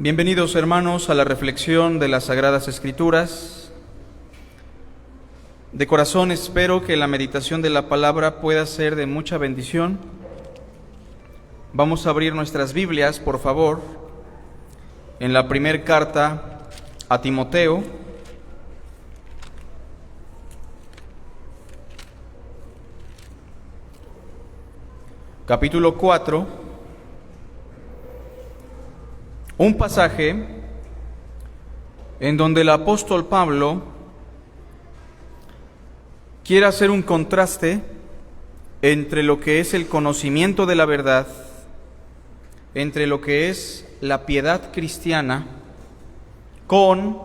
Bienvenidos, hermanos, a la reflexión de las Sagradas Escrituras. De corazón espero que la meditación de la palabra pueda ser de mucha bendición. Vamos a abrir nuestras Biblias, por favor, en la primera carta a Timoteo, capítulo 4. Un pasaje en donde el apóstol Pablo quiere hacer un contraste entre lo que es el conocimiento de la verdad, entre lo que es la piedad cristiana, con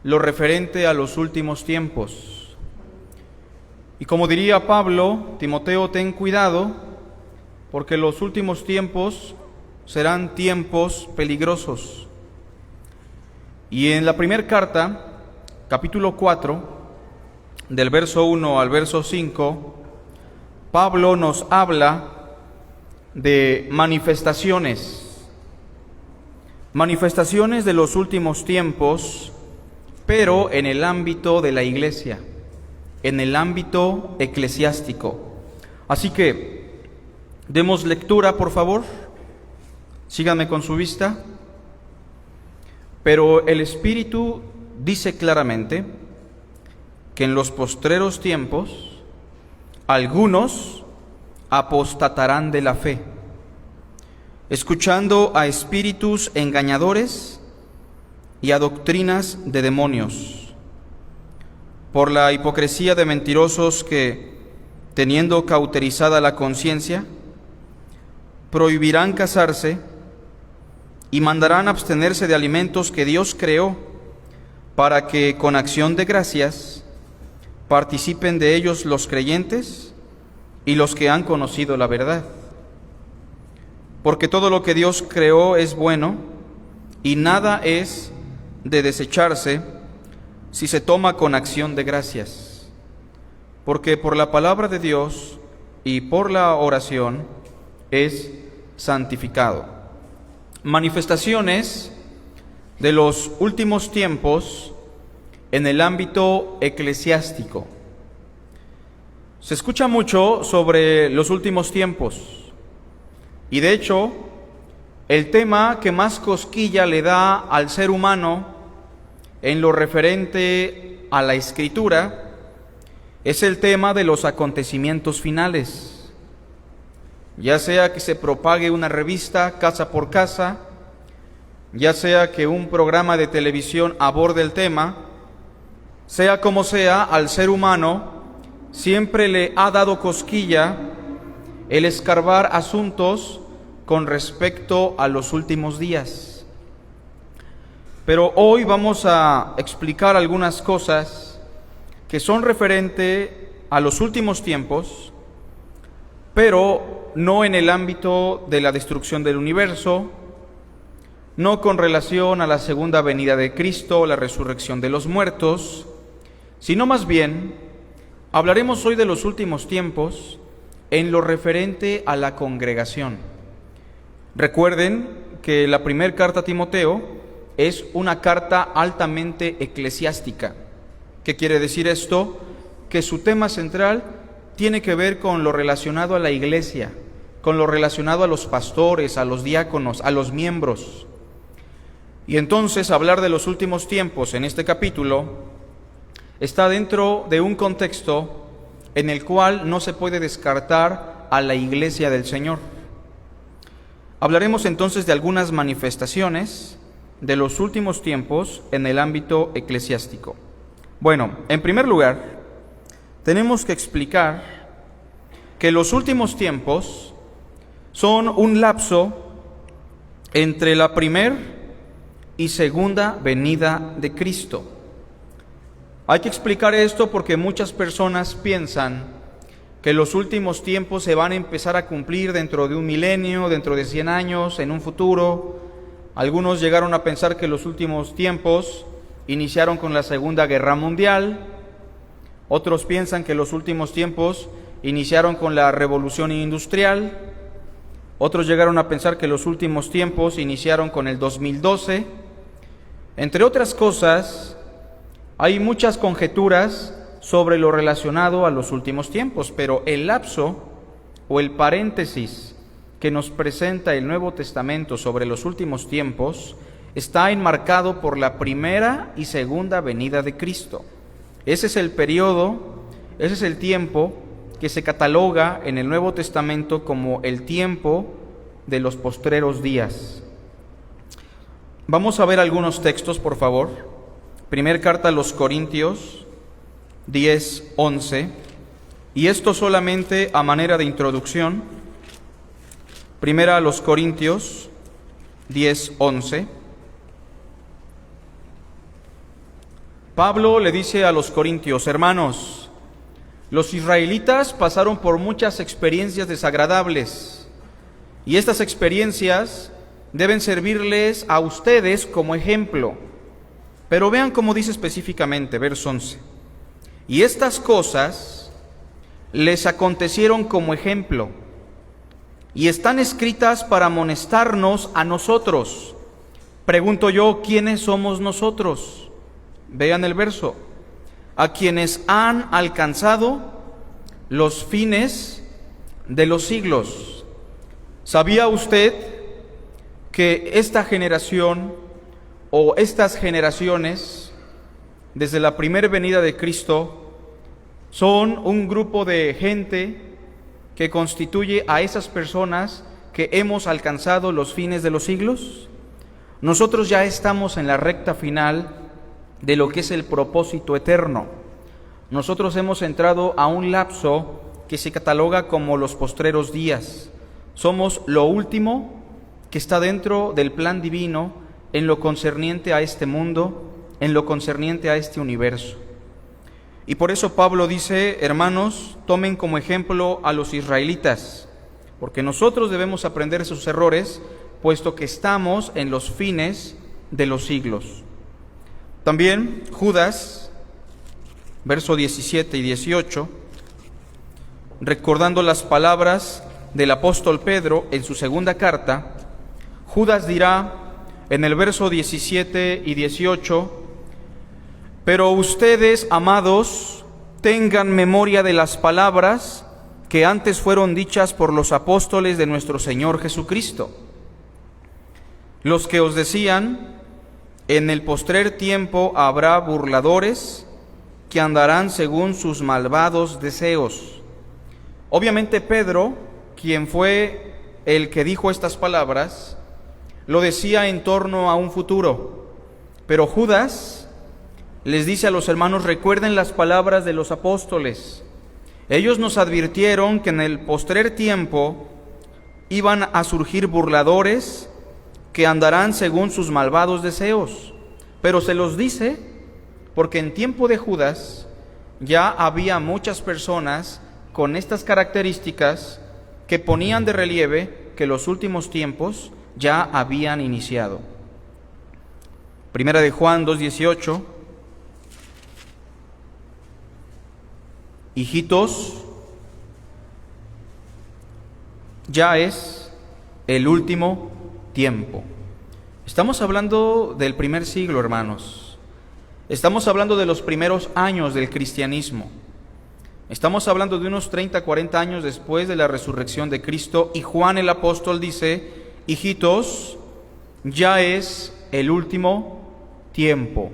lo referente a los últimos tiempos. Y como diría Pablo, Timoteo, ten cuidado, porque los últimos tiempos serán tiempos peligrosos. Y en la primera carta, capítulo 4, del verso 1 al verso 5, Pablo nos habla de manifestaciones de los últimos tiempos, pero en el ámbito de la iglesia, en el ámbito eclesiástico. Así que, demos lectura, por favor. Síganme con su vista. Pero el Espíritu dice claramente que en los postreros tiempos algunos apostatarán de la fe, escuchando a espíritus engañadores y a doctrinas de demonios, por la hipocresía de mentirosos que, teniendo cauterizada la conciencia, prohibirán casarse y mandarán abstenerse de alimentos que Dios creó, para que con acción de gracias participen de ellos los creyentes y los que han conocido la verdad. Porque todo lo que Dios creó es bueno, y nada es de desecharse si se toma con acción de gracias. Porque por la palabra de Dios y por la oración es santificado. Manifestaciones de los últimos tiempos en el ámbito eclesiástico. Se escucha mucho sobre los últimos tiempos, y de hecho, el tema que más cosquilla le da al ser humano en lo referente a la Escritura es el tema de los acontecimientos finales. Ya sea que se propague una revista casa por casa, ya sea que un programa de televisión aborde el tema, sea como sea, al ser humano siempre le ha dado cosquilla el escarbar asuntos con respecto a los últimos días. Pero hoy vamos a explicar algunas cosas que son referente a los últimos tiempos, pero no en el ámbito de la destrucción del universo, no con relación a la segunda venida de Cristo, la resurrección de los muertos, sino más bien hablaremos hoy de los últimos tiempos en lo referente a la congregación. Recuerden que la primera carta a Timoteo es una carta altamente eclesiástica. ¿Qué quiere decir esto? Que su tema central tiene que ver con lo relacionado a la iglesia, con lo relacionado a los pastores, a los diáconos, a los miembros. Y entonces hablar de los últimos tiempos en este capítulo está dentro de un contexto en el cual no se puede descartar a la iglesia del Señor. Hablaremos entonces de algunas manifestaciones de los últimos tiempos en el ámbito eclesiástico. Bueno, en primer lugar, tenemos que explicar que los últimos tiempos son un lapso entre la primera y segunda venida de Cristo. Hay que explicar esto porque muchas personas piensan que los últimos tiempos se van a empezar a cumplir dentro de un milenio, dentro de 100 años, en un futuro. Algunos llegaron a pensar que los últimos tiempos iniciaron con la Segunda Guerra Mundial. Otros piensan que los últimos tiempos iniciaron con la Revolución Industrial. Otros llegaron a pensar que los últimos tiempos iniciaron con el 2012. Entre otras cosas, hay muchas conjeturas sobre lo relacionado a los últimos tiempos, pero el lapso o el paréntesis que nos presenta el Nuevo Testamento sobre los últimos tiempos está enmarcado por la primera y segunda venida de Cristo. Ese es el periodo, ese es el tiempo que se cataloga en el Nuevo Testamento como el tiempo de los postreros días. Vamos a ver algunos textos, por favor. Primera carta a los Corintios 10:11, y esto solamente a manera de introducción. Primera a los Corintios 10:11. Pablo le dice a los corintios: hermanos, los israelitas pasaron por muchas experiencias desagradables, y estas experiencias deben servirles a ustedes como ejemplo. Pero vean cómo dice específicamente, verso 11. Y estas cosas les acontecieron como ejemplo, y están escritas para amonestarnos a nosotros. Pregunto yo, ¿quiénes somos nosotros? Vean el verso. A quienes han alcanzado los fines de los siglos. ¿Sabía usted que esta generación o estas generaciones, desde la primera venida de Cristo, son un grupo de gente que constituye a esas personas que hemos alcanzado los fines de los siglos? Nosotros ya estamos en la recta final de lo que es el propósito eterno. Nosotros hemos entrado a un lapso que se cataloga como los postreros días. Somos lo último que está dentro del plan divino en lo concerniente a este mundo, en lo concerniente a este universo. Y por eso Pablo dice: hermanos, tomen como ejemplo a los israelitas, porque nosotros debemos aprender sus errores, puesto que estamos en los fines de los siglos. También Judas, verso 17 y 18, recordando las palabras del apóstol Pedro en su segunda carta, Judas dirá en el verso 17 y 18: pero ustedes, amados, tengan memoria de las palabras que antes fueron dichas por los apóstoles de nuestro Señor Jesucristo, los que os decían: en el postrer tiempo habrá burladores que andarán según sus malvados deseos. Obviamente Pedro, quien fue el que dijo estas palabras, lo decía en torno a un futuro, pero Judas les dice a los hermanos: recuerden las palabras de los apóstoles. Ellos nos advirtieron que en el postrer tiempo iban a surgir burladores que andarán según sus malvados deseos. Pero se los dice porque en tiempo de Judas ya había muchas personas con estas características que ponían de relieve que los últimos tiempos ya habían iniciado. Primera de Juan 2:18: hijitos, ya es el último tiempo. Estamos hablando del primer siglo, hermanos. Estamos hablando de los primeros años del cristianismo. Estamos hablando de unos 30, 40 años después de la resurrección de Cristo, y Juan el apóstol dice: hijitos, ya es el último tiempo.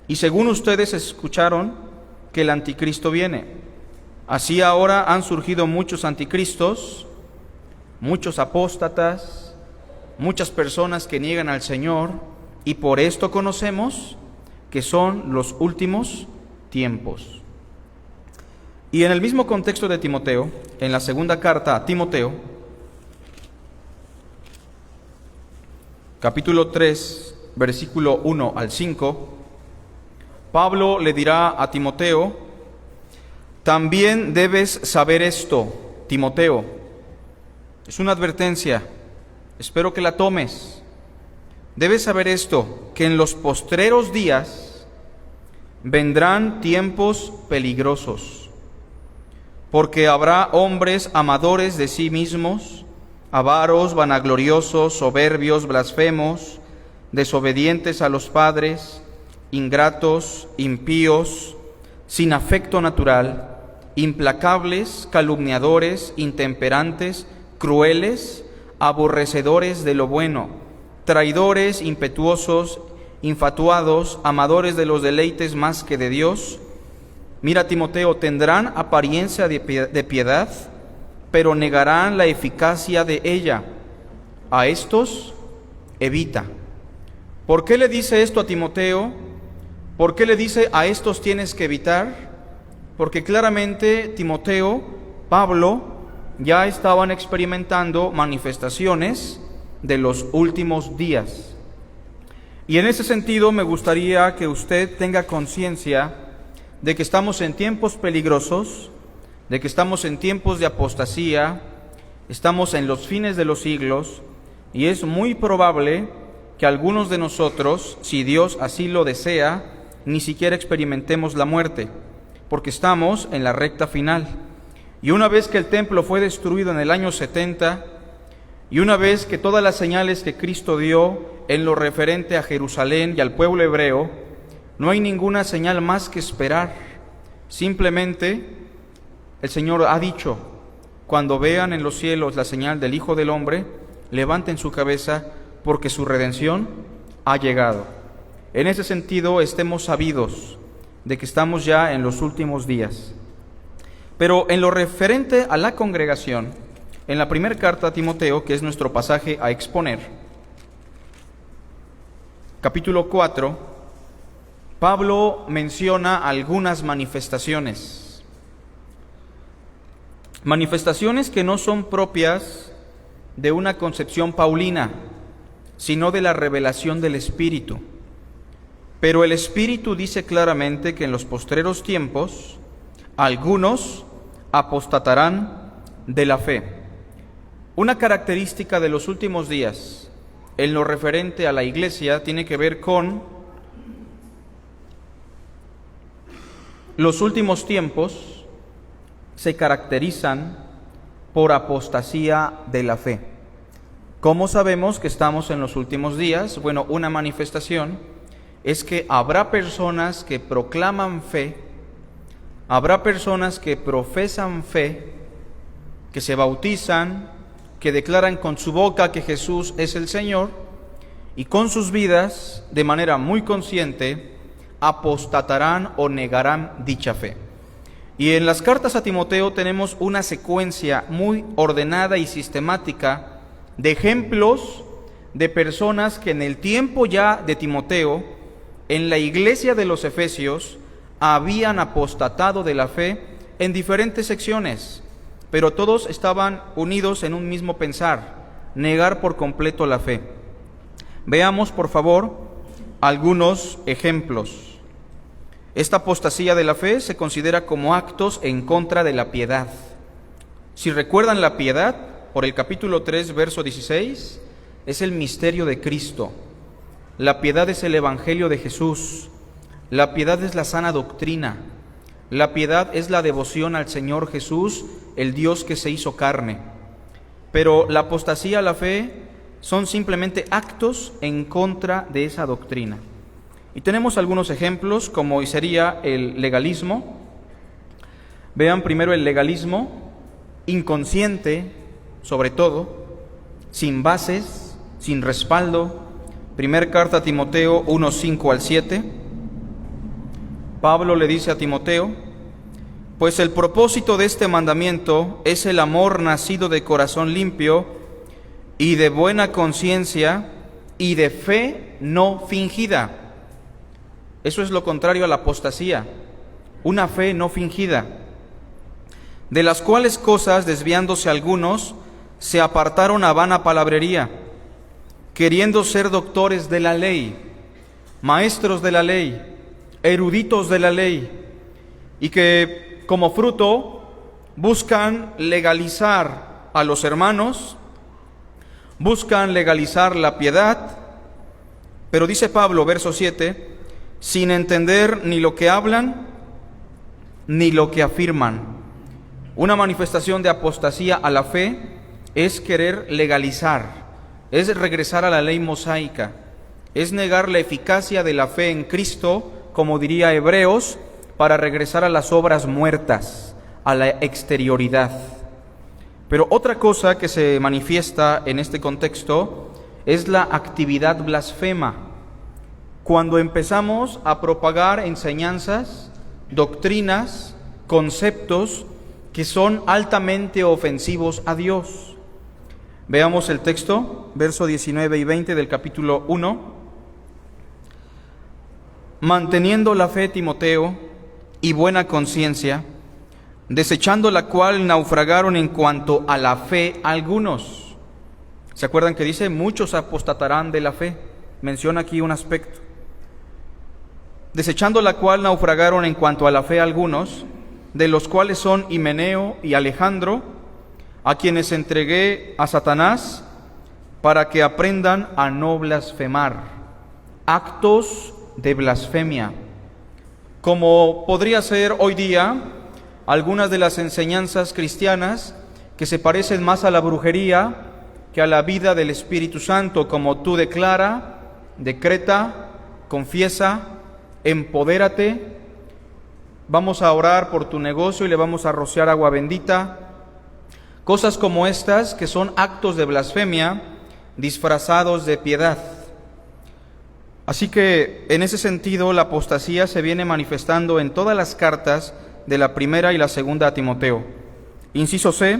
Y según ustedes escucharon que el anticristo viene. Así ahora han surgido muchos anticristos, muchos apóstatas, muchas personas que niegan al Señor, y por esto conocemos que son los últimos tiempos. Y en el mismo contexto de Timoteo, en la segunda carta a Timoteo, capítulo 3, versículo 1 al 5, Pablo le dirá a Timoteo: también debes saber esto, Timoteo. Es una advertencia, espero que la tomes. Debes saber esto, que en los postreros días vendrán tiempos peligrosos, porque habrá hombres amadores de sí mismos, avaros, vanagloriosos, soberbios, blasfemos, desobedientes a los padres, ingratos, impíos, sin afecto natural, implacables, calumniadores, intemperantes, crueles, aborrecedores de lo bueno, traidores, impetuosos, infatuados, amadores de los deleites más que de Dios. Mira, Timoteo, tendrán apariencia de piedad, pero negarán la eficacia de ella. A estos evita. ¿Por qué le dice esto a Timoteo? ¿Por qué le dice a estos tienes que evitar? Porque claramente Timoteo, Pablo, ya estaban experimentando manifestaciones de los últimos días. Y en ese sentido me gustaría que usted tenga conciencia de que estamos en tiempos peligrosos, de que estamos en tiempos de apostasía, estamos en los fines de los siglos, y es muy probable que algunos de nosotros, si Dios así lo desea, ni siquiera experimentemos la muerte, porque estamos en la recta final. Y una vez que el templo fue destruido en el año 70, y una vez que todas las señales que Cristo dio en lo referente a Jerusalén y al pueblo hebreo, no hay ninguna señal más que esperar. Simplemente el Señor ha dicho, cuando vean en los cielos la señal del Hijo del Hombre, levanten su cabeza porque su redención ha llegado. En ese sentido, estemos sabidos de que estamos ya en los últimos días. Pero en lo referente a la congregación, en la primera carta a Timoteo, que es nuestro pasaje a exponer, capítulo 4, Pablo menciona algunas manifestaciones. Manifestaciones que no son propias de una concepción paulina, sino de la revelación del Espíritu. Pero el Espíritu dice claramente que en los postreros tiempos algunos apostatarán de la fe. Una característica de los últimos días en lo referente a la iglesia tiene que ver con los últimos tiempos se caracterizan por apostasía de la fe. ¿Cómo sabemos que estamos en los últimos días? Bueno, una manifestación es que habrá personas que proclaman fe, habrá personas que profesan fe, que se bautizan, que declaran con su boca que Jesús es el Señor, y con sus vidas, de manera muy consciente, apostatarán o negarán dicha fe. Y en las cartas a Timoteo tenemos una secuencia muy ordenada y sistemática de ejemplos de personas que en el tiempo ya de Timoteo, en la iglesia de los Efesios, habían apostatado de la fe en diferentes secciones, pero todos estaban unidos en un mismo pensar, negar por completo la fe. Veamos, por favor, algunos ejemplos. Esta apostasía de la fe se considera como actos en contra de la piedad. Si recuerdan la piedad, por el capítulo 3, verso 16, es el misterio de Cristo. La piedad es el evangelio de Jesús. La piedad es la sana doctrina. La piedad es la devoción al Señor Jesús, el Dios que se hizo carne. Pero la apostasía a la fe son simplemente actos en contra de esa doctrina. Y tenemos algunos ejemplos, como sería el legalismo. Vean primero el legalismo inconsciente, sobre todo, sin bases, sin respaldo. Primer carta a Timoteo 1, 5 al 7. Pablo le dice a Timoteo: pues el propósito de este mandamiento es el amor nacido de corazón limpio y de buena conciencia y de fe no fingida. Eso es lo contrario a la apostasía, una fe no fingida, de las cuales cosas, desviándose algunos, se apartaron a vana palabrería, queriendo ser doctores de la ley, maestros de la ley, eruditos de la ley, y que como fruto buscan legalizar a los hermanos, buscan legalizar la piedad, pero dice Pablo, verso 7, sin entender ni lo que hablan, ni lo que afirman. Una manifestación de apostasía a la fe es querer legalizar, es regresar a la ley mosaica, es negar la eficacia de la fe en Cristo, como diría Hebreos, para regresar a las obras muertas, a la exterioridad. Pero otra cosa que se manifiesta en este contexto es la actividad blasfema. Cuando empezamos a propagar enseñanzas, doctrinas, conceptos que son altamente ofensivos a Dios. Veamos el texto, versos 19 y 20 del capítulo 1. Manteniendo la fe, Timoteo, y buena conciencia, desechando la cual naufragaron en cuanto a la fe algunos. ¿Se acuerdan que dice, muchos apostatarán de la fe? Menciona aquí un aspecto. Desechando la cual naufragaron en cuanto a la fe algunos, de los cuales son Himeneo y Alejandro, a quienes entregué a Satanás para que aprendan a no blasfemar. Actos de blasfemia, como podría ser hoy día algunas de las enseñanzas cristianas que se parecen más a la brujería que a la vida del Espíritu Santo, como tú declara, decreta, confiesa, empodérate, vamos a orar por tu negocio y le vamos a rociar agua bendita. Cosas como estas que son actos de blasfemia disfrazados de piedad. Así que en ese sentido la apostasía se viene manifestando en todas las cartas de la primera y la segunda a Timoteo. Inciso C,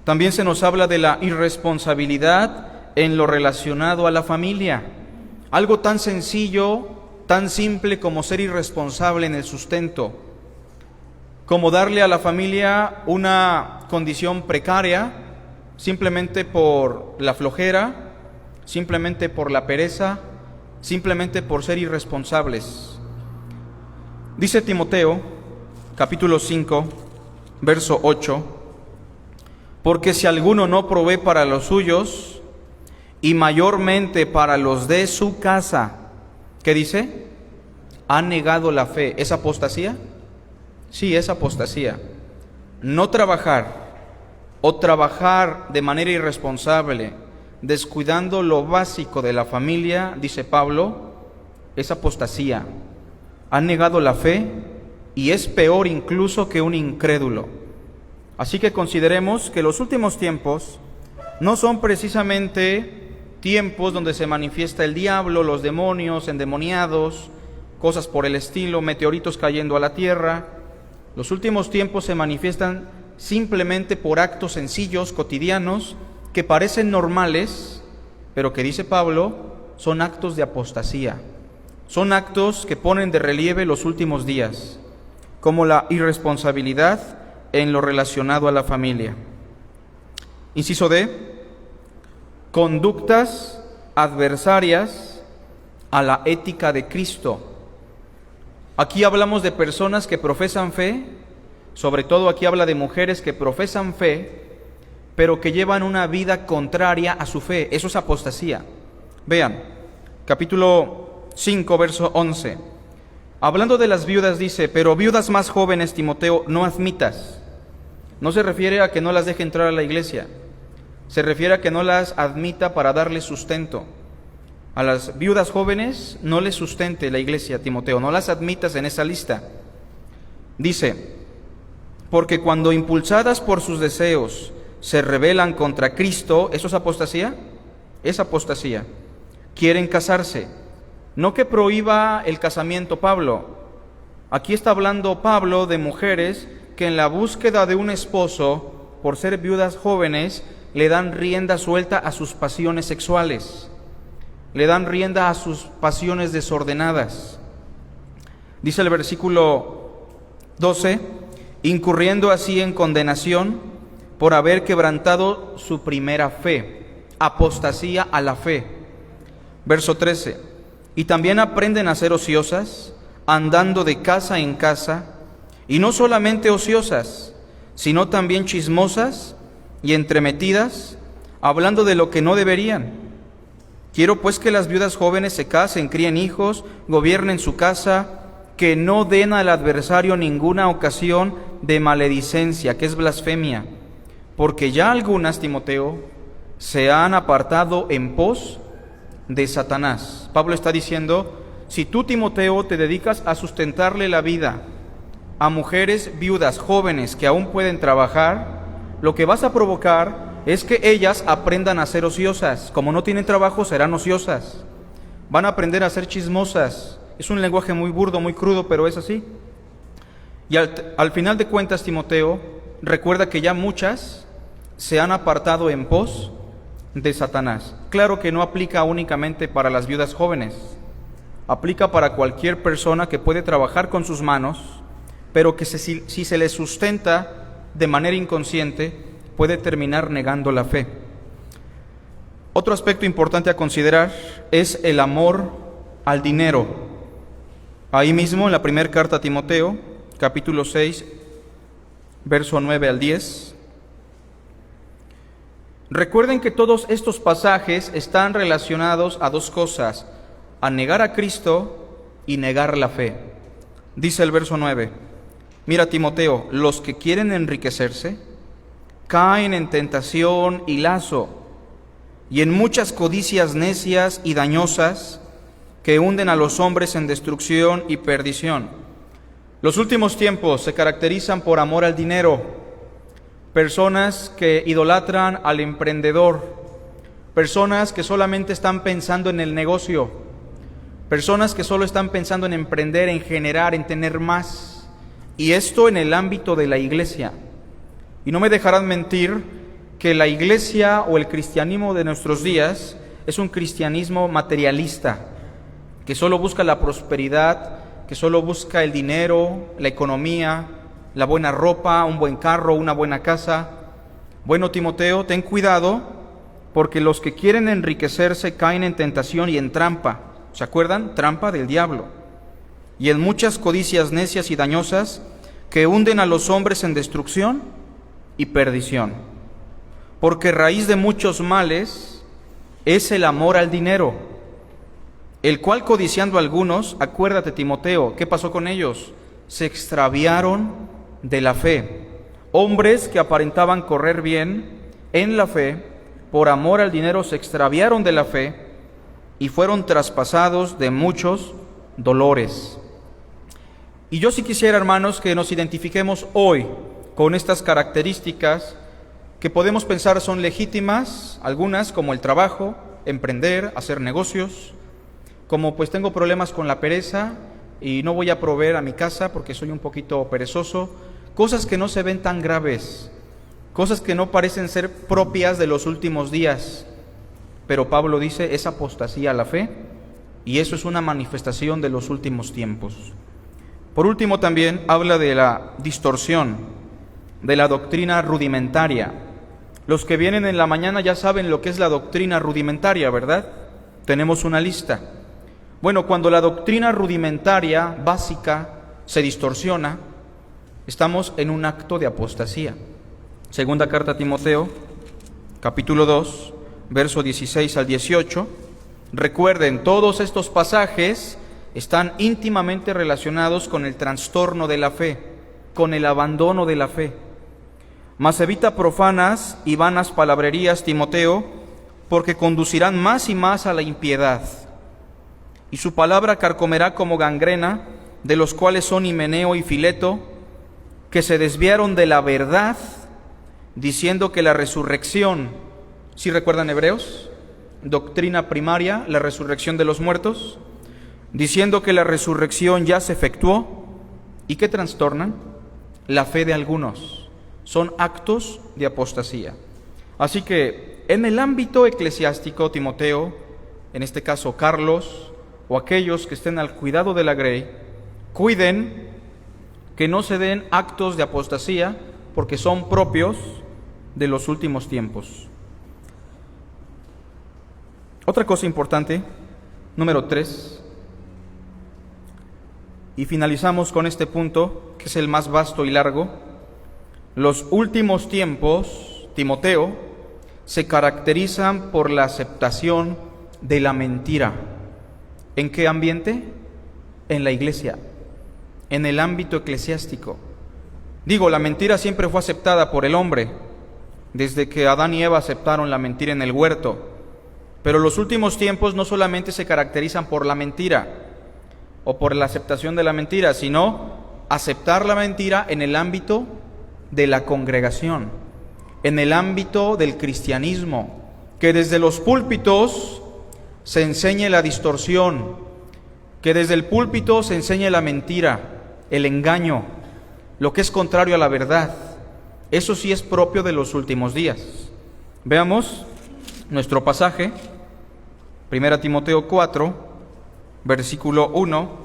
también se nos habla de la irresponsabilidad en lo relacionado a la familia. Algo tan sencillo, tan simple como ser irresponsable en el sustento, como darle a la familia una condición precaria simplemente por la flojera, simplemente por la pereza, simplemente por ser irresponsables. Dice Timoteo, capítulo 5, verso 8, porque si alguno no provee para los suyos, y mayormente para los de su casa, ¿qué dice? Ha negado la fe. ¿Es apostasía? Sí, es apostasía. No trabajar o trabajar de manera irresponsable, descuidando lo básico de la familia, dice Pablo, es apostasía. Ha negado la fe y es peor incluso que un incrédulo. Así que consideremos que los últimos tiempos no son precisamente tiempos donde se manifiesta el diablo, los demonios, endemoniados, cosas por el estilo, meteoritos cayendo a la tierra. Los últimos tiempos se manifiestan simplemente por actos sencillos, cotidianos, que parecen normales, pero que dice Pablo, son actos de apostasía. Son actos que ponen de relieve los últimos días, como la irresponsabilidad en lo relacionado a la familia. Inciso D, conductas adversarias a la ética de Cristo. Aquí hablamos de personas que profesan fe, sobre todo aquí habla de mujeres que profesan fe, pero que llevan una vida contraria a su fe. Eso es apostasía. Vean, capítulo 5, verso 11. Hablando de las viudas dice, pero viudas más jóvenes, Timoteo, no admitas. No se refiere a que no las deje entrar a la iglesia. Se refiere a que no las admita para darles sustento. A las viudas jóvenes no les sustente la iglesia, Timoteo, no las admitas en esa lista. Dice, porque cuando impulsadas por sus deseos se rebelan contra Cristo, ¿eso es apostasía? Es apostasía. Quieren casarse. No que prohíba el casamiento Pablo. Aquí está hablando Pablo de mujeres que en la búsqueda de un esposo, por ser viudas jóvenes, le dan rienda suelta a sus pasiones sexuales, le dan rienda a sus pasiones desordenadas. Dice el versículo 12, incurriendo así en condenación por haber quebrantado su primera fe, apostasía a la fe. Verso 13, y también aprenden a ser ociosas, andando de casa en casa, y no solamente ociosas, sino también chismosas y entremetidas, hablando de lo que no deberían. Quiero pues que las viudas jóvenes se casen, críen hijos, gobiernen su casa, que no den al adversario ninguna ocasión de maledicencia, que es blasfemia, porque ya algunas, Timoteo, se han apartado en pos de Satanás. Pablo está diciendo, si tú, Timoteo, te dedicas a sustentarle la vida a mujeres viudas jóvenes que aún pueden trabajar, lo que vas a provocar es que ellas aprendan a ser ociosas. Como no tienen trabajo, serán ociosas. Van a aprender a ser chismosas. Es un lenguaje muy burdo, muy crudo, pero es así. Y al final de cuentas, Timoteo, recuerda que ya muchas se han apartado en pos de Satanás. Claro que no aplica únicamente para las viudas jóvenes. Aplica para cualquier persona que puede trabajar con sus manos, pero que si se le sustenta de manera inconsciente, puede terminar negando la fe. Otro aspecto importante a considerar es el amor al dinero. Ahí mismo en la primera carta a Timoteo, capítulo 6, verso 9 al 10. Recuerden que todos estos pasajes están relacionados a dos cosas: a negar a Cristo y negar la fe. Dice el verso 9, mira, Timoteo, los que quieren enriquecerse caen en tentación y lazo y en muchas codicias necias y dañosas que hunden a los hombres en destrucción y perdición. Los últimos tiempos se caracterizan por amor al dinero, personas que idolatran al emprendedor, personas que solamente están pensando en el negocio, personas que solo están pensando en emprender, en generar, en tener más, y esto en el ámbito de la iglesia. Y no me dejarán mentir que la iglesia o el cristianismo de nuestros días es un cristianismo materialista, que solo busca la prosperidad, que solo busca el dinero, la economía, la buena ropa, un buen carro, una buena casa. Bueno, Timoteo, ten cuidado, porque los que quieren enriquecerse caen en tentación y en trampa. ¿Se acuerdan? Trampa del diablo. Y en muchas codicias necias y dañosas que hunden a los hombres en destrucción y perdición. Porque raíz de muchos males es el amor al dinero, el cual codiciando algunos, acuérdate, Timoteo, ¿qué pasó con ellos? Se extraviaron de la fe. Hombres que aparentaban correr bien en la fe, por amor al dinero se extraviaron de la fe y fueron traspasados de muchos dolores. Y yo sí quisiera, hermanos, que nos identifiquemos hoy con estas características que podemos pensar son legítimas, algunas como el trabajo, emprender, hacer negocios, como pues tengo problemas con la pereza y no voy a proveer a mi casa porque soy un poquito perezoso, cosas que no se ven tan graves, cosas que no parecen ser propias de los últimos días, pero Pablo dice es apostasía a la fe y eso es una manifestación de los últimos tiempos. Por último también habla de la distorsión, de la doctrina rudimentaria. Los que vienen en la mañana ya saben lo que es la doctrina rudimentaria, ¿verdad? Tenemos una lista. Bueno, cuando la doctrina rudimentaria, básica, se distorsiona, estamos en un acto de apostasía. Segunda carta a Timoteo, capítulo 2, verso 16 al 18. Recuerden, todos estos pasajes están íntimamente relacionados con el trastorno de la fe, con el abandono de la fe. Mas evita profanas y vanas palabrerías, Timoteo, porque conducirán más y más a la impiedad. Y su palabra carcomerá como gangrena, de los cuales son Himeneo y Fileto, que se desviaron de la verdad, diciendo que la resurrección, ¿sí recuerdan Hebreos? Doctrina primaria, la resurrección de los muertos, diciendo que la resurrección ya se efectuó. ¿Y qué trastornan? La fe de algunos. Son actos de apostasía. Así que en el ámbito eclesiástico, Timoteo, en este caso Carlos, o aquellos que estén al cuidado de la grey, cuiden que no se den actos de apostasía porque son propios de los últimos tiempos. Otra cosa importante, número 3, y finalizamos con este punto, que es el más vasto y largo. Los últimos tiempos, Timoteo, se caracterizan por la aceptación de la mentira. ¿En qué ambiente? En la iglesia, en el ámbito eclesiástico. Digo, la mentira siempre fue aceptada por el hombre, desde que Adán y Eva aceptaron la mentira en el huerto. Pero los últimos tiempos no solamente se caracterizan por la mentira o por la aceptación de la mentira, sino aceptar la mentira en el ámbito de la congregación, en el ámbito del cristianismo, que desde los púlpitos se enseñe la distorsión, que desde el púlpito se enseñe la mentira, el engaño, lo que es contrario a la verdad. Eso sí es propio de los últimos días. Veamos nuestro pasaje, 1 Timoteo 4, versículo 1.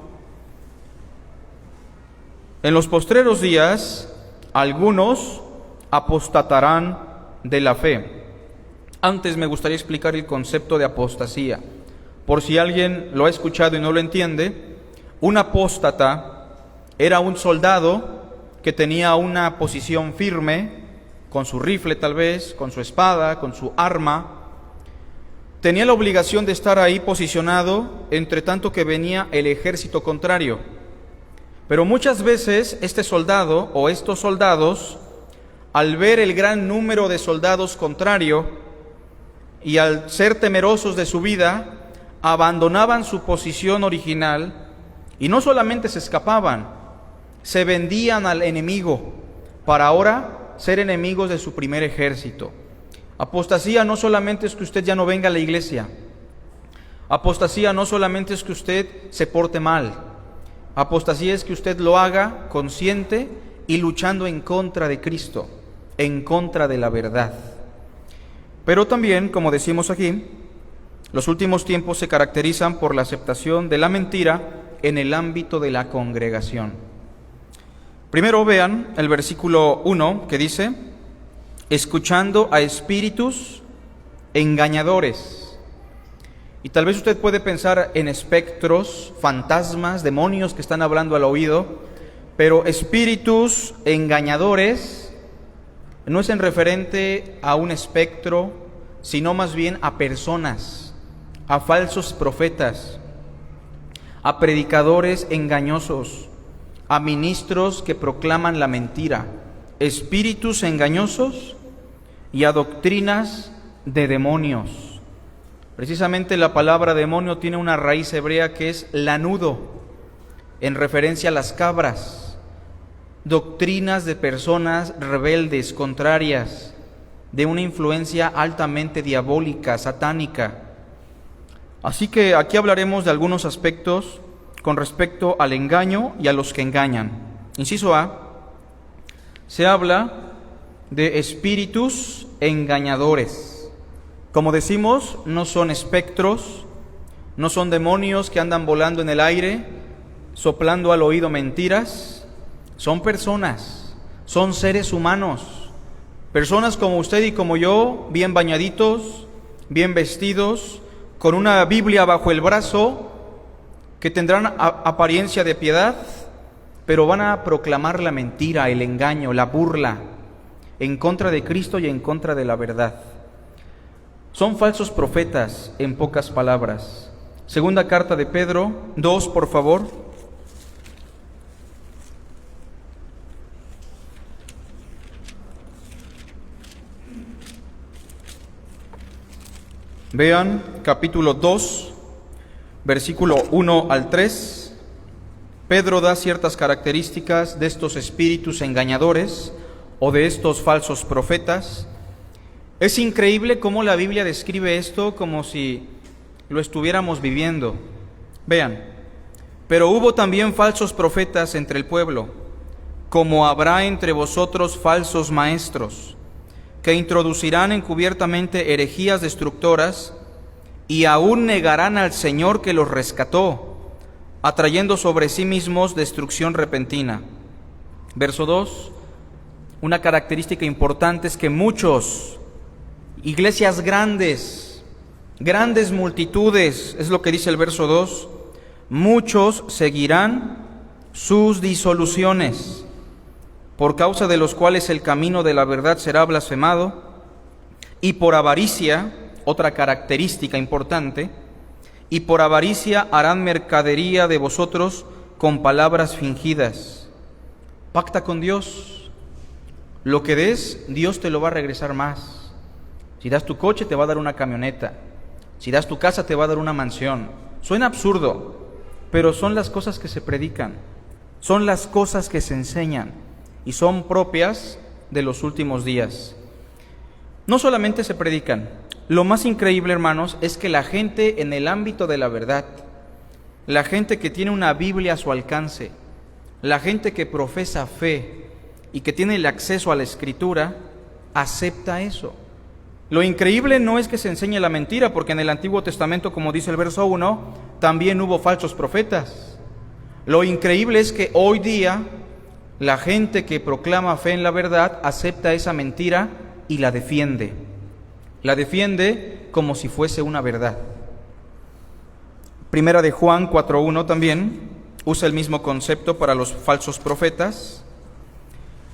En los postreros días, algunos apostatarán de la fe. Antes me gustaría explicar el concepto de apostasía. Por si alguien lo ha escuchado y no lo entiende, un apóstata era un soldado que tenía una posición firme, con su rifle tal vez, con su espada, con su arma. Tenía la obligación de estar ahí posicionado, entre tanto que venía el ejército contrario. Pero muchas veces este soldado o estos soldados, al ver el gran número de soldados contrario y al ser temerosos de su vida, abandonaban su posición original y no solamente se escapaban, se vendían al enemigo para ahora ser enemigos de su primer ejército. Apostasía no solamente es que usted ya no venga a la iglesia. Apostasía no solamente es que usted se porte mal. Apostasía es que usted lo haga consciente y luchando en contra de Cristo, en contra de la verdad. Pero también, como decimos aquí, los últimos tiempos se caracterizan por la aceptación de la mentira en el ámbito de la congregación. Primero vean el versículo 1 que dice: escuchando a espíritus engañadores. Y tal vez usted puede pensar en espectros, fantasmas, demonios que están hablando al oído, pero espíritus engañadores no es en referente a un espectro, sino más bien a personas, a falsos profetas, a predicadores engañosos, a ministros que proclaman la mentira, espíritus engañosos y a doctrinas de demonios. Precisamente la palabra demonio tiene una raíz hebrea que es lanudo, en referencia a las cabras. Doctrinas de personas rebeldes, contrarias, de una influencia altamente diabólica, satánica. Así que aquí hablaremos de algunos aspectos con respecto al engaño y a los que engañan. Inciso A, se habla de espíritus engañadores. Como decimos, no son espectros, no son demonios que andan volando en el aire, soplando al oído mentiras. Son personas, son seres humanos, personas como usted y como yo, bien bañaditos, bien vestidos, con una Biblia bajo el brazo, que tendrán apariencia de piedad, pero van a proclamar la mentira, el engaño, la burla, en contra de Cristo y en contra de la verdad. Son falsos profetas, en pocas palabras. Segunda carta de Pedro 2, por favor. Vean capítulo 2, versículo 1 al 3. Pedro da ciertas características de estos espíritus engañadores o de estos falsos profetas. Es increíble cómo la Biblia describe esto como si lo estuviéramos viviendo. Vean: pero hubo también falsos profetas entre el pueblo, como habrá entre vosotros falsos maestros, que introducirán encubiertamente herejías destructoras y aún negarán al Señor que los rescató, atrayendo sobre sí mismos destrucción repentina. Verso 2, una característica importante es que muchos, iglesias grandes, grandes multitudes, es lo que dice el verso 2, muchos seguirán sus disoluciones, por causa de los cuales el camino de la verdad será blasfemado, y por avaricia, otra característica importante, y por avaricia harán mercadería de vosotros con palabras fingidas. Pacta con Dios. Lo que des, Dios te lo va a regresar más. Si das tu coche, te va a dar una camioneta. Si das tu casa, te va a dar una mansión. Suena absurdo, pero son las cosas que se predican, son las cosas que se enseñan y son propias de los últimos días. No solamente se predican, lo más increíble, hermanos, es que la gente en el ámbito de la verdad, la gente que tiene una Biblia a su alcance, la gente que profesa fe y que tiene el acceso a la Escritura, acepta eso. Lo increíble no es que se enseñe la mentira, porque en el Antiguo Testamento, como dice el verso 1, también hubo falsos profetas. Lo increíble es que hoy día la gente que proclama fe en la verdad acepta esa mentira y la defiende. La defiende como si fuese una verdad. Primera de Juan 4:1 también usa el mismo concepto para los falsos profetas.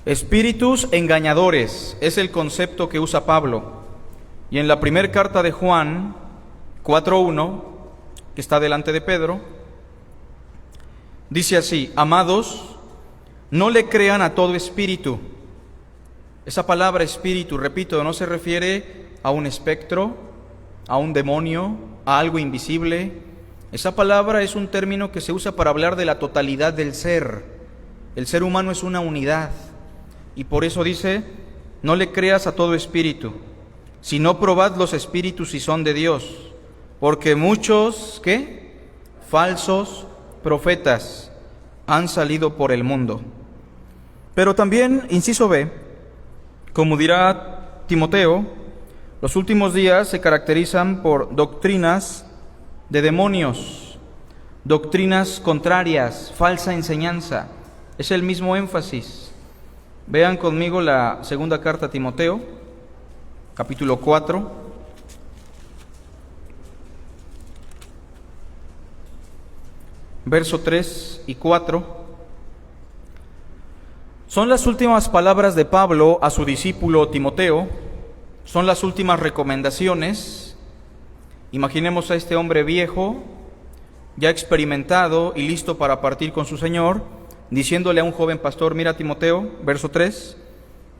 Espíritus engañadores es el concepto que usa Pablo. Y en la primera carta de Juan 4:1, que está delante de Pedro, dice así: amados, no le crean a todo espíritu. Esa palabra espíritu, repito, no se refiere a un espectro, a un demonio, a algo invisible. Esa palabra es un término que se usa para hablar de la totalidad del ser. El ser humano es una unidad. Y por eso dice, no le creas a todo espíritu, sino probad los espíritus si son de Dios, porque muchos, ¿qué? Falsos profetas han salido por el mundo. Pero también, inciso B, como dirá Timoteo, los últimos días se caracterizan por doctrinas de demonios, doctrinas contrarias, falsa enseñanza. Es el mismo énfasis. Vean conmigo la segunda carta a Timoteo, capítulo 4. Verso 3 y 4. Son las últimas palabras de Pablo a su discípulo Timoteo, son las últimas recomendaciones. Imaginemos a este hombre viejo, ya experimentado y listo para partir con su Señor, diciéndole a un joven pastor: mira, Timoteo, verso 3,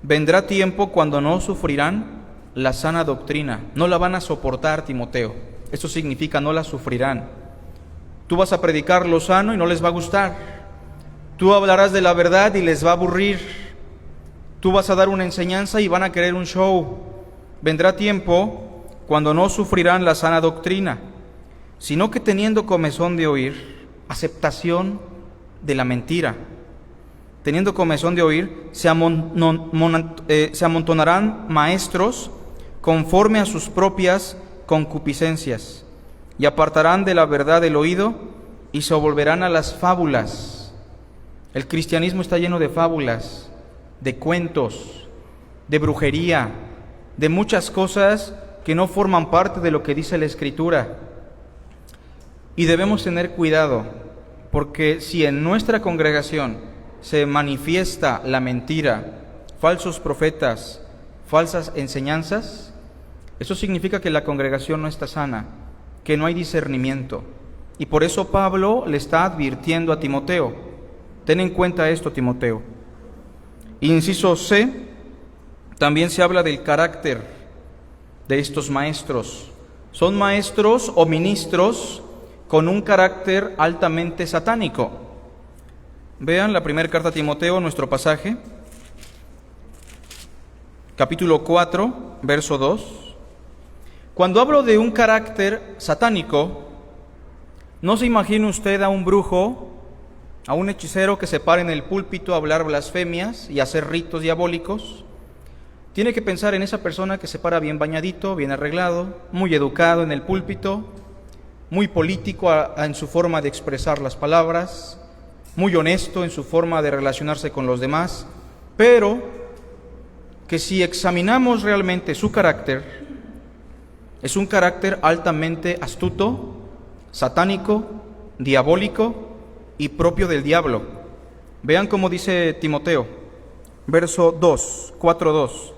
vendrá tiempo cuando no sufrirán la sana doctrina. No la van a soportar, Timoteo. Eso significa no la sufrirán. Tú vas a predicar lo sano y no les va a gustar. Tú hablarás de la verdad y les va a aburrir. Tú vas a dar una enseñanza y van a querer un show. Vendrá tiempo cuando no sufrirán la sana doctrina, sino que teniendo comezón de oír, aceptación de la mentira, teniendo comezón de oír, se amontonarán maestros conforme a sus propias concupiscencias, y apartarán de la verdad el oído y se volverán a las fábulas. El cristianismo está lleno de fábulas, de cuentos, de brujería, de muchas cosas que no forman parte de lo que dice la Escritura. Y debemos tener cuidado, porque si en nuestra congregación se manifiesta la mentira, falsos profetas, falsas enseñanzas, eso significa que la congregación no está sana, que no hay discernimiento. Y por eso Pablo le está advirtiendo a Timoteo: ten en cuenta esto, Timoteo. Inciso C, también se habla del carácter de estos maestros. Son maestros o ministros con un carácter altamente satánico. Vean la primera carta a Timoteo, nuestro pasaje, capítulo 4, verso 2. Cuando hablo de un carácter satánico, no se imagine usted a un brujo, a un hechicero que se para en el púlpito a hablar blasfemias y hacer ritos diabólicos. Tiene que pensar en esa persona que se para bien bañadito, bien arreglado, muy educado en el púlpito, muy político en su forma de expresar las palabras, muy honesto en su forma de relacionarse con los demás, pero que si examinamos realmente su carácter, es un carácter altamente astuto, satánico, diabólico y propio del diablo. Vean cómo dice Timoteo, verso 2, 4:2.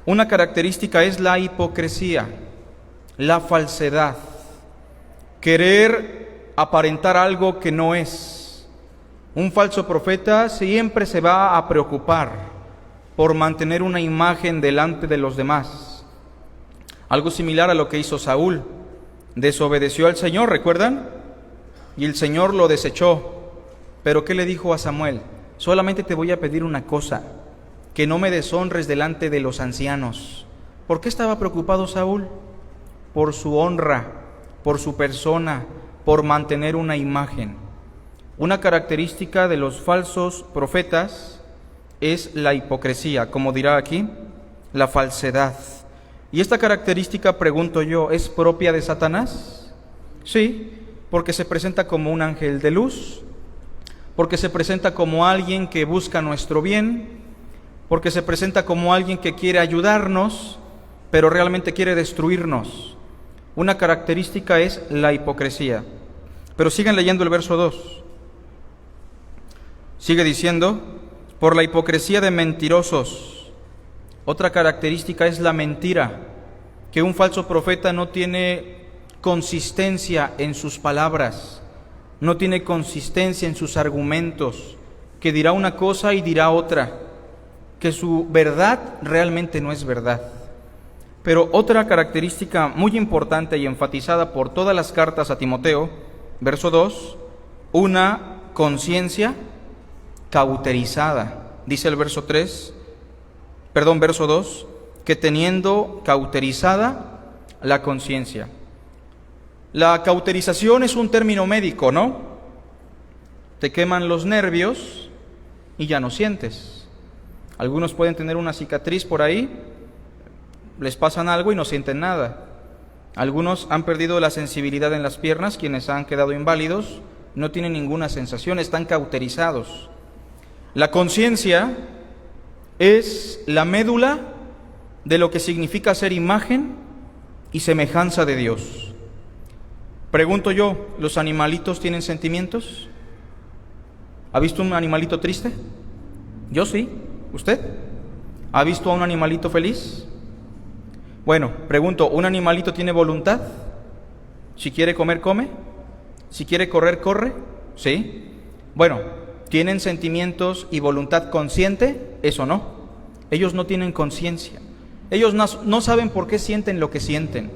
Una característica es la hipocresía, la falsedad, querer aparentar algo que no es. Un falso profeta siempre se va a preocupar por mantener una imagen delante de los demás. Algo similar a lo que hizo Saúl. Desobedeció al Señor, ¿recuerdan? Y el Señor lo desechó. Pero ¿qué le dijo a Samuel? Solamente te voy a pedir una cosa, que no me deshonres delante de los ancianos. ¿Por qué estaba preocupado Saúl? Por su honra, por su persona, por mantener una imagen. Una característica de los falsos profetas es la hipocresía, como dirá aquí, la falsedad. Y esta característica, pregunto yo, ¿es propia de Satanás? Sí, porque se presenta como un ángel de luz, porque se presenta como alguien que busca nuestro bien, porque se presenta como alguien que quiere ayudarnos, pero realmente quiere destruirnos. Una característica es la hipocresía. Pero sigan leyendo el verso 2. Sigue diciendo, por la hipocresía de mentirosos. Otra característica es la mentira, que un falso profeta no tiene consistencia en sus palabras, no tiene consistencia en sus argumentos, que dirá una cosa y dirá otra, que su verdad realmente no es verdad. Pero otra característica muy importante y enfatizada por todas las cartas a Timoteo, verso 2, una conciencia cauterizada. Dice el verso 2, que teniendo cauterizada la conciencia. La cauterización es un término médico, ¿no? Te queman los nervios y ya no sientes. Algunos pueden tener una cicatriz por ahí, les pasan algo y no sienten nada. Algunos han perdido la sensibilidad en las piernas, quienes han quedado inválidos, no tienen ninguna sensación, están cauterizados. La conciencia es la médula de lo que significa ser imagen y semejanza de Dios. Pregunto yo, ¿los animalitos tienen sentimientos? ¿Ha visto un animalito triste? Yo sí. ¿Usted? ¿Ha visto a un animalito feliz? Bueno, pregunto, ¿un animalito tiene voluntad? Si quiere comer, come. Si quiere correr, corre. ¿Sí? Bueno, ¿tienen sentimientos y voluntad consciente? Eso no. Ellos no tienen conciencia. Ellos no saben por qué sienten lo que sienten.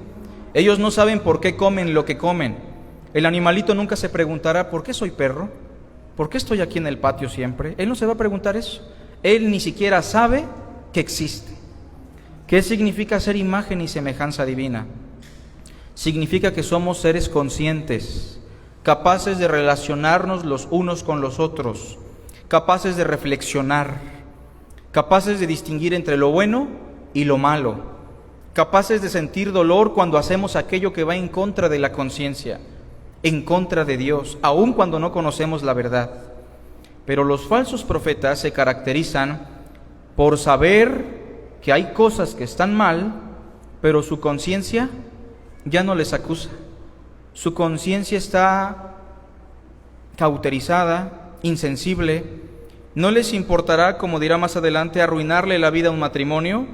Ellos no saben por qué comen lo que comen. El animalito nunca se preguntará, ¿por qué soy perro? ¿Por qué estoy aquí en el patio siempre? Él no se va a preguntar eso. Él ni siquiera sabe que existe. ¿Qué significa ser imagen y semejanza divina? Significa que somos seres conscientes, capaces de relacionarnos los unos con los otros, capaces de reflexionar, capaces de distinguir entre lo bueno y lo malo, capaces de sentir dolor cuando hacemos aquello que va en contra de la conciencia, en contra de Dios, aun cuando no conocemos la verdad. Pero los falsos profetas se caracterizan por saber que hay cosas que están mal, pero su conciencia ya no les acusa. Su conciencia está cauterizada, insensible. No les importará, como dirá más adelante, arruinarle la vida a un matrimonio,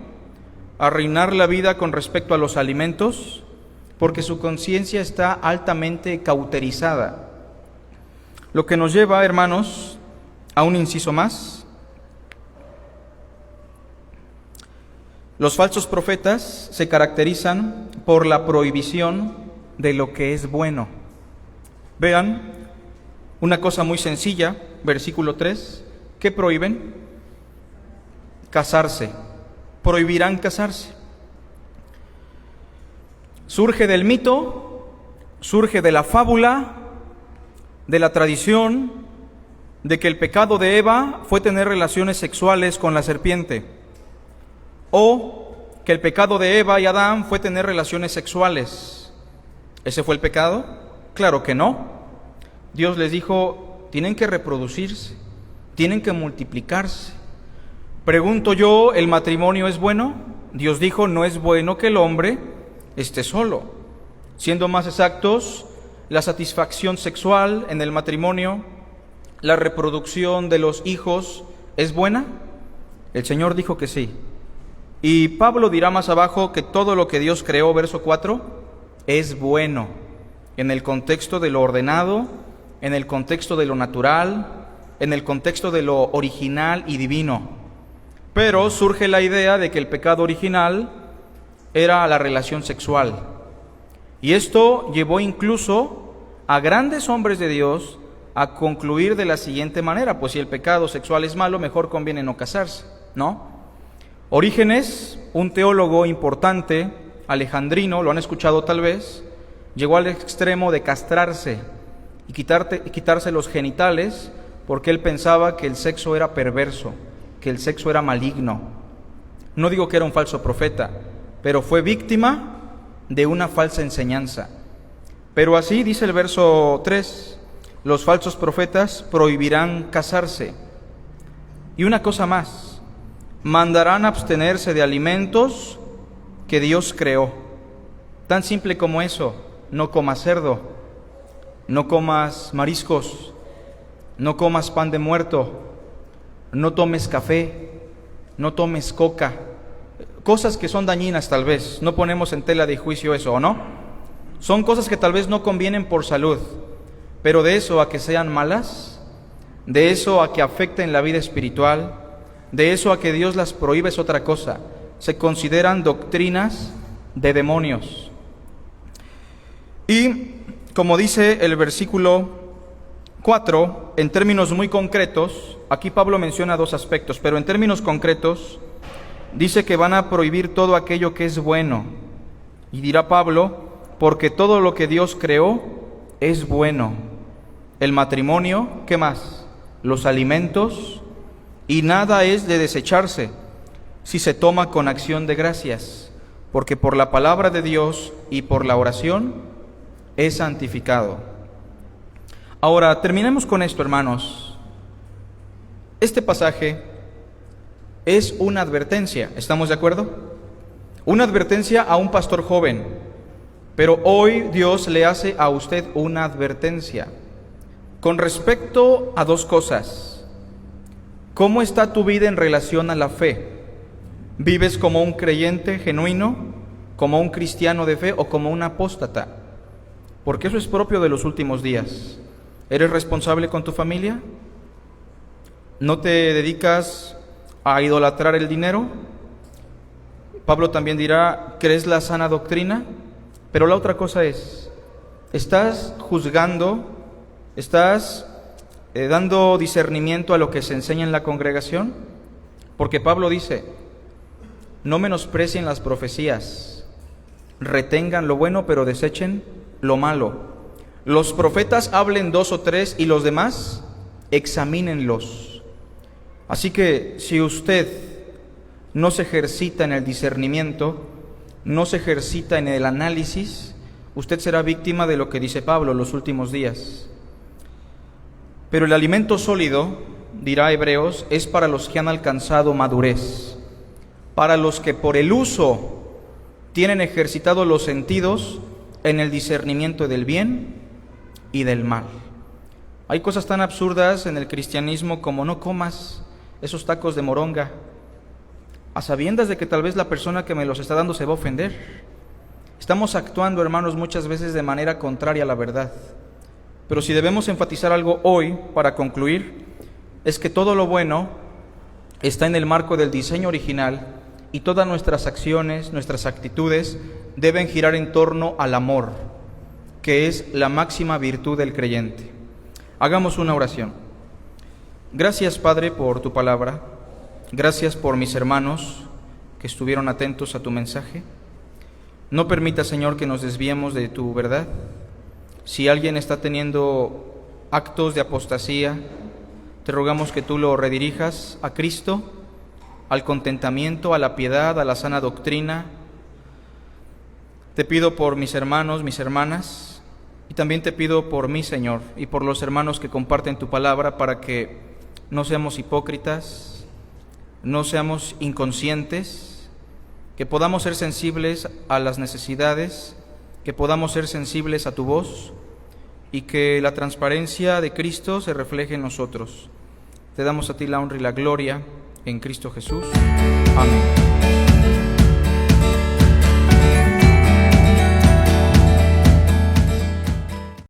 arruinar la vida con respecto a los alimentos, porque su conciencia está altamente cauterizada. Lo que nos lleva, hermanos, a un inciso más. Los falsos profetas se caracterizan por la prohibición de lo que es bueno. Vean, una cosa muy sencilla, versículo 3, ¿qué prohíben? Casarse. Prohibirán casarse. Surge del mito, surge de la fábula, de la tradición, de que el pecado de Eva fue tener relaciones sexuales con la serpiente, o que el pecado de Eva y Adán fue tener relaciones sexuales. ¿Ese fue el pecado? Claro que no. Dios les dijo, tienen que reproducirse, tienen que multiplicarse. Pregunto yo, ¿el matrimonio es bueno? Dios dijo, no es bueno que el hombre esté solo. Siendo más exactos, la satisfacción sexual en el matrimonio, la reproducción de los hijos, ¿es buena? El Señor dijo que sí. Y Pablo dirá más abajo que todo lo que Dios creó, verso 4, es bueno, en el contexto de lo ordenado, en el contexto de lo natural, en el contexto de lo original y divino. Pero surge la idea de que el pecado original era la relación sexual. Y esto llevó incluso a grandes hombres de Dios a concluir de la siguiente manera: pues si el pecado sexual es malo, mejor conviene no casarse, ¿no? Orígenes, un teólogo importante, alejandrino, lo han escuchado tal vez, llegó al extremo de castrarse y quitarse los genitales porque él pensaba que el sexo era perverso, que el sexo era maligno. No digo que era un falso profeta, pero fue víctima de una falsa enseñanza. Pero así dice el verso 3, los falsos profetas prohibirán casarse. Y una cosa más, mandarán abstenerse de alimentos que Dios creó. Tan simple como eso: no comas cerdo, no comas mariscos, no comas pan de muerto, no tomes café, no tomes coca. Cosas que son dañinas tal vez, no ponemos en tela de juicio eso, ¿o no? Son cosas que tal vez no convienen por salud, pero de eso a que sean malas, de eso a que afecten la vida espiritual, de eso a que Dios las prohíbe es otra cosa. Se consideran doctrinas de demonios. Y como dice el versículo 4, en términos muy concretos, aquí Pablo menciona dos aspectos, pero en términos concretos dice que van a prohibir todo aquello que es bueno. Y dirá Pablo, porque todo lo que Dios creó es bueno. El matrimonio, ¿qué más? Los alimentos, y nada es de desecharse si se toma con acción de gracias, porque por la palabra de Dios y por la oración es santificado. Ahora, terminemos con esto, hermanos. Este pasaje es una advertencia, ¿estamos de acuerdo? Una advertencia a un pastor joven, pero hoy Dios le hace a usted una advertencia con respecto a dos cosas. ¿Cómo está tu vida en relación a la fe? ¿Vives como un creyente genuino, como un cristiano de fe o como un apóstata? Porque eso es propio de los últimos días. ¿Eres responsable con tu familia? ¿No te dedicas a idolatrar el dinero? Pablo también dirá, ¿crees la sana doctrina? Pero la otra cosa es, ¿estás juzgando? ¿Estás dando discernimiento a lo que se enseña en la congregación? Porque Pablo dice, no menosprecien las profecías, retengan lo bueno, pero desechen lo malo. Los profetas hablen 2 o 3 y los demás examínenlos. Así que si usted no se ejercita en el discernimiento, no se ejercita en el análisis, usted será víctima de lo que dice Pablo en los últimos días. Pero el alimento sólido, dirá Hebreos, es para los que han alcanzado madurez, para los que por el uso tienen ejercitado los sentidos en el discernimiento del bien y del mal. Hay cosas tan absurdas en el cristianismo como no comas esos tacos de moronga, a sabiendas de que tal vez la persona que me los está dando se va a ofender. Estamos actuando, hermanos, muchas veces de manera contraria a la verdad. Pero si debemos enfatizar algo hoy, para concluir, es que todo lo bueno está en el marco del diseño original y todas nuestras acciones, nuestras actitudes deben girar en torno al amor, que es la máxima virtud del creyente. Hagamos una oración. Gracias, Padre, por tu palabra. Gracias por mis hermanos que estuvieron atentos a tu mensaje. No permita, Señor, que nos desviemos de tu verdad. Si alguien está teniendo actos de apostasía, te rogamos que tú lo redirijas a Cristo, al contentamiento, a la piedad, a la sana doctrina. Te pido por mis hermanos, mis hermanas, y también te pido por mí, Señor, y por los hermanos que comparten tu palabra, para que no seamos hipócritas, no seamos inconscientes, que podamos ser sensibles a las necesidades, que podamos ser sensibles a tu voz y que la transparencia de Cristo se refleje en nosotros. Te damos a ti la honra y la gloria en Cristo Jesús. Amén.